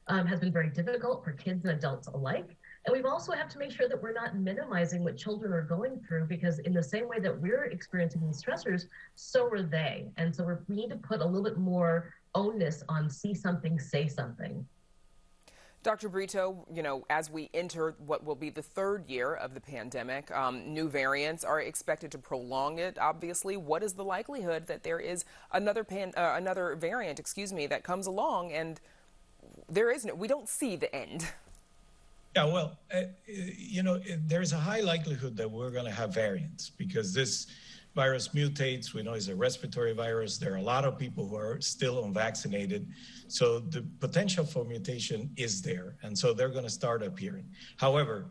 has been very difficult for kids and adults alike. And we've also have to make sure that we're not minimizing what children are going through, because in the same way that we're experiencing these stressors, so are they. And so we need to put a little bit more onus on see something, say something. Dr. Brito, as we enter what will be the third year of the pandemic, new variants are expected to prolong it, obviously. What is the likelihood that there is another variant, that comes along and we don't see the end? Yeah, well, there's a high likelihood that we're going to have variants because this virus mutates. We know it's a respiratory virus. There are a lot of people who are still unvaccinated. So the potential for mutation is there. And so they're going to start appearing. However,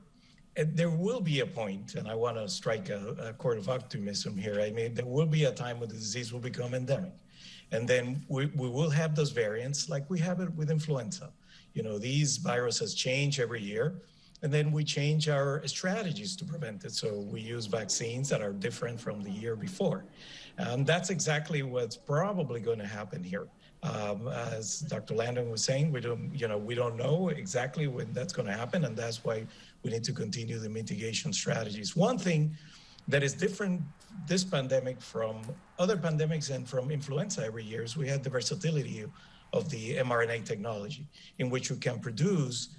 there will be a point, and I want to strike a chord of optimism here. I mean, there will be a time when the disease will become endemic. And then we will have those variants like we have it with influenza. These viruses change every year. And then we change our strategies to prevent it. So we use vaccines that are different from the year before. And that's exactly what's probably going to happen here. As Dr. Landon was saying, we don't know exactly when that's going to happen. And that's why we need to continue the mitigation strategies. One thing that is different this pandemic from other pandemics and from influenza every year is we had the versatility of the mRNA technology in which we can produce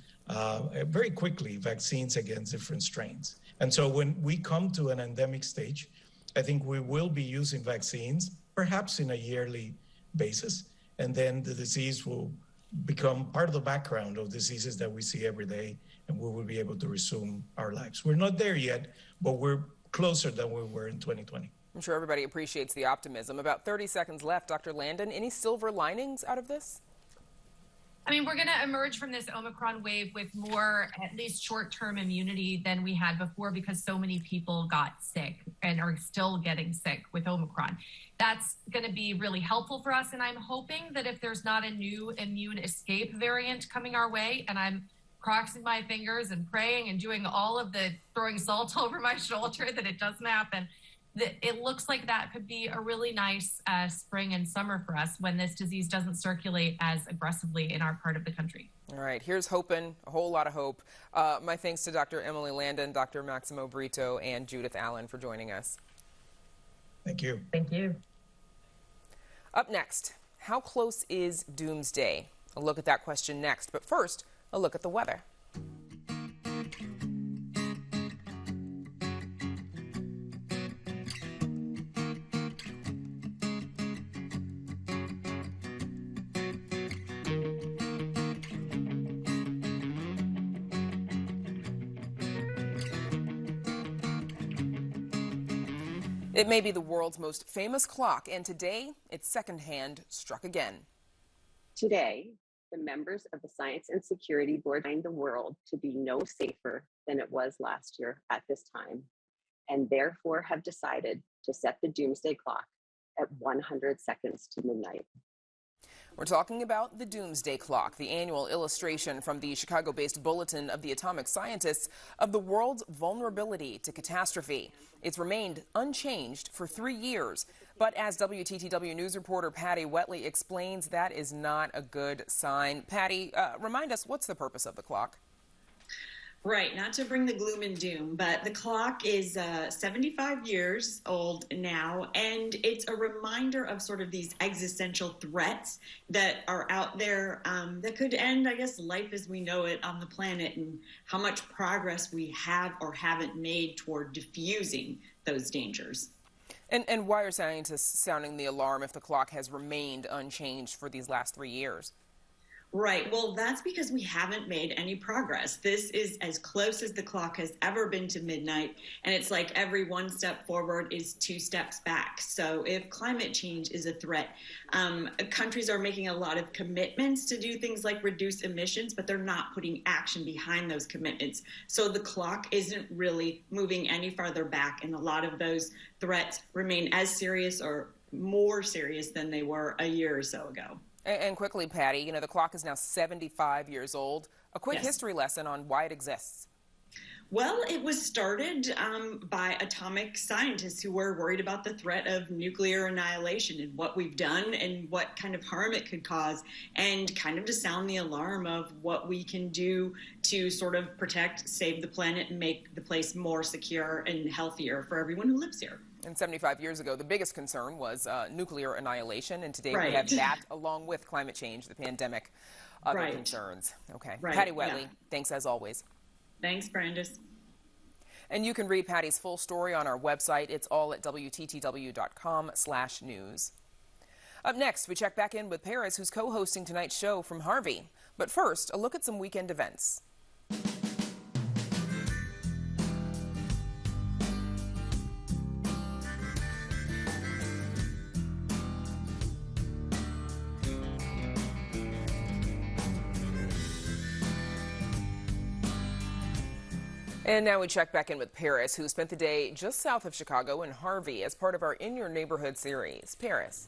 very quickly vaccines against different strains. And so when we come to an endemic stage, I think we will be using vaccines, perhaps in a yearly basis, and then the disease will become part of the background of diseases that we see every day, and we will be able to resume our lives. We're not there yet, but we're closer than we were in 2020. I'm sure everybody appreciates the optimism. About 30 seconds left. Dr. Landon, any silver linings out of this? I mean, we're going to emerge from this Omicron wave with more, at least short-term immunity than we had before because so many people got sick and are still getting sick with Omicron. That's going to be really helpful for us. And I'm hoping that if there's not a new immune escape variant coming our way, and I'm crossing my fingers and praying and doing all of the throwing salt over my shoulder that it doesn't happen, that it looks like that could be a really nice spring and summer for us when this disease doesn't circulate as aggressively in our part of the country. All right, here's hoping, a whole lot of hope. My thanks to Dr. Emily Landon, Dr. Maximo Brito, and Judith Allen for joining us. Thank you. Thank you. Up next, how close is doomsday? A look at that question next, but first, a look at the weather. It may be the world's most famous clock, and today its second hand struck again. Today, the members of the Science and Security Board find the world to be no safer than it was last year at this time, and therefore have decided to set the doomsday clock at 100 seconds to midnight. We're talking about the doomsday clock, the annual illustration from the Chicago-based Bulletin of the Atomic Scientists of the world's vulnerability to catastrophe. It's remained unchanged for 3 years. But as WTTW News reporter Patty Wetley explains, that is not a good sign. Patty, remind us, what's the purpose of the clock? Right, not to bring the gloom and doom, but the clock is 75 years old now, and it's a reminder of sort of these existential threats that are out there that could end, I guess, life as we know it on the planet, and how much progress we have or haven't made toward diffusing those dangers. And why are scientists sounding the alarm if the clock has remained unchanged for these last 3 years? Right. Well, that's because we haven't made any progress. This is as close as the clock has ever been to midnight. And it's like every one step forward is 2 steps back. So if climate change is a threat, countries are making a lot of commitments to do things like reduce emissions, but they're not putting action behind those commitments. So the clock isn't really moving any farther back. And a lot of those threats remain as serious or more serious than they were a year or so ago. And quickly, Patty, you know, the clock is now 75 years old. A quick history lesson on why it exists. Well, it was started by atomic scientists who were worried about the threat of nuclear annihilation and what we've done and what kind of harm it could cause, and kind of to sound the alarm of what we can do to sort of protect, save the planet, and make the place more secure and healthier for everyone who lives here. And 75 years ago, the biggest concern was nuclear annihilation, and today Right. we have that along with climate change, the pandemic, other Right. concerns. Okay. Right, Patty Wetley, yeah. thanks as always. Thanks, Brandis. And you can read Patty's full story on our website. It's all at WTTW.com/news. Up next, we check back in with Paris, who's co-hosting tonight's show from Harvey. But first, a look at some weekend events. And now we check back in with Paris, who spent the day just south of Chicago in Harvey as part of our In Your Neighborhood series. Paris.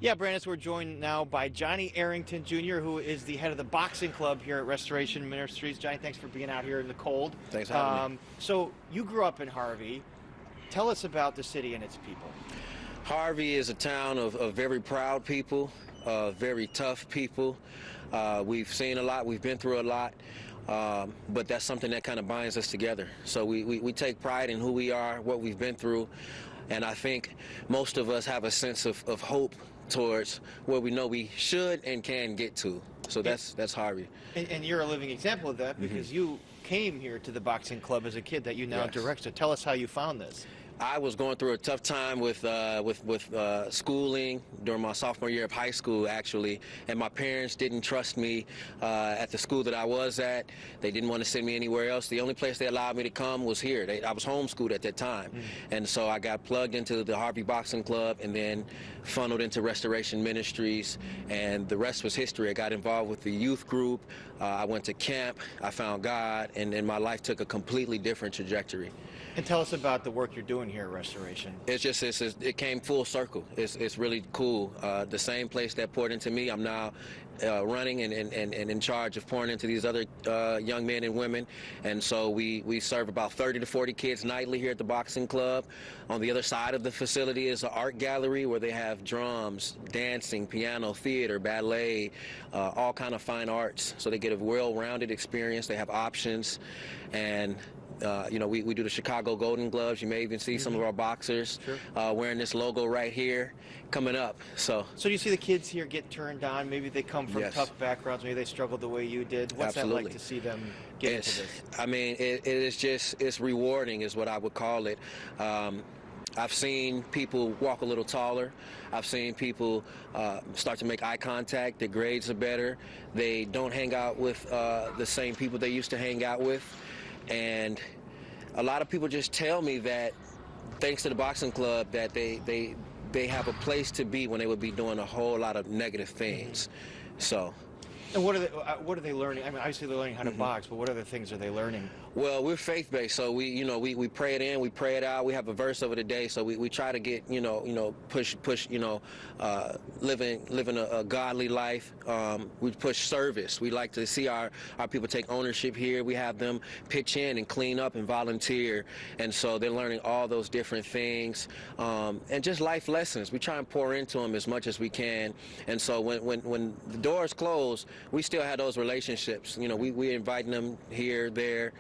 Yeah, Brandis, we're joined now by Johnny Arrington Jr., who is the head of the boxing club here at Restoration Ministries. Johnny, thanks for being out here in the cold. Thanks for having me. So you grew up in Harvey. Tell us about the city and its people. Harvey is a town of very proud people, very tough people. We've seen a lot. We've been through a lot. But that's something that kind of binds us together. So we take pride in who we are, what we've been through, and I think most of us have a sense of hope towards where we know we should and can get to. So that's Harvey. And you're a living example of that because you came here to the boxing club as a kid that you now direct. So tell us how you found this. I was going through a tough time with schooling during my sophomore year of high school, actually, and my parents didn't trust me at the school that I was at. They didn't want to send me anywhere else. The only place they allowed me to come was here. I was homeschooled at that time, and so I got plugged into the Harvey Boxing Club and then funneled into Restoration Ministries, and the rest was history. I got involved with the youth group. I went to camp. I found God, and my life took a completely different trajectory. And tell us about the work you're doing here at Restoration. It came full circle. It's really cool. The same place that poured into me, I'm now running and in charge of pouring into these other young men and women. And so we serve about 30 to 40 kids nightly here at the boxing club. On the other side of the facility is an art gallery where they have drums, dancing, piano, theater, ballet, all kind of fine arts. So they get a well-rounded experience. They have options. And we do the Chicago Golden Gloves. You may even see some of our boxers wearing this logo right here coming up. So do you see the kids here get turned on? Maybe they come from tough backgrounds. Maybe they struggled the way you did. What's that like to see them get into this? I mean, it's rewarding is what I would call it. I've seen people walk a little taller. I've seen people start to make eye contact. Their grades are better. They don't hang out with the same people they used to hang out with. And a lot of people just tell me that thanks to the boxing club that they have a place to be when they would be doing a whole lot of negative things. So And what are they learning? I mean, obviously they're learning how to box, but what other things are they learning? Well, we're faith-based, so we pray it in, we pray it out. We have a verse over the day, so we try to get push living a godly life. We push service. We like to see our people take ownership here. We have them pitch in and clean up and volunteer, and so they're learning all those different things, and just life lessons. We try and pour into them as much as we can, and so when the doors close, we still have those relationships. We're inviting them here, there,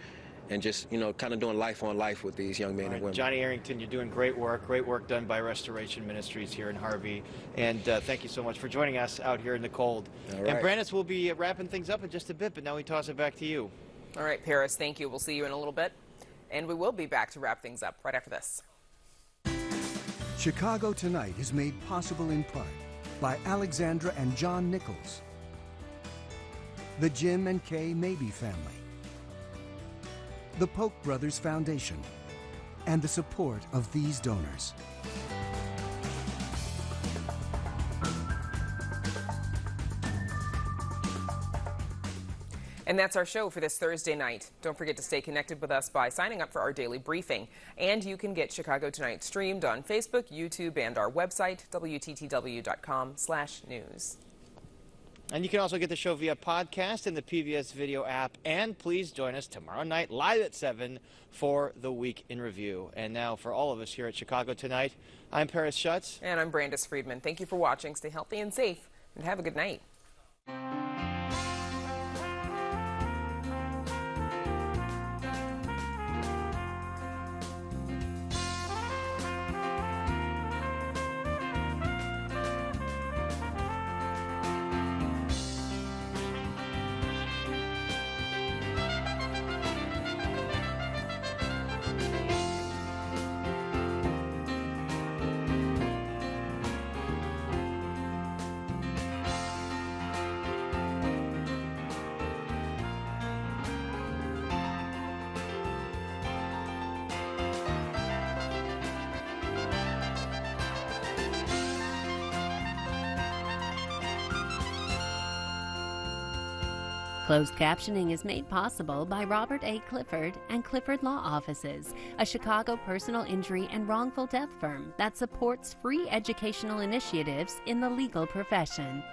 and just, kind of doing life on life with these young men and women. Johnny Arrington, you're doing great work done by Restoration Ministries here in Harvey, and thank you so much for joining us out here in the cold. All right. And Brandis will be wrapping things up in just a bit, but now we toss it back to you. All right, Paris, thank you. We'll see you in a little bit, and we will be back to wrap things up right after this. Chicago Tonight is made possible in part by Alexandra and John Nichols, the Jim and Kay Mabey family, the Polk Brothers Foundation, and the support of these donors. And that's our show for this Thursday night. Don't forget to stay connected with us by signing up for our daily briefing. And you can get Chicago Tonight streamed on Facebook, YouTube, and our website, WTTW.com/news. And you can also get the show via podcast in the PBS Video app. And please join us tomorrow night live at 7 for the Week in Review. And now for all of us here at Chicago Tonight, I'm Paris Schutz. And I'm Brandis Friedman. Thank you for watching. Stay healthy and safe, and have a good night. Closed captioning is made possible by Robert A. Clifford and Clifford Law Offices, a Chicago personal injury and wrongful death firm that supports free educational initiatives in the legal profession.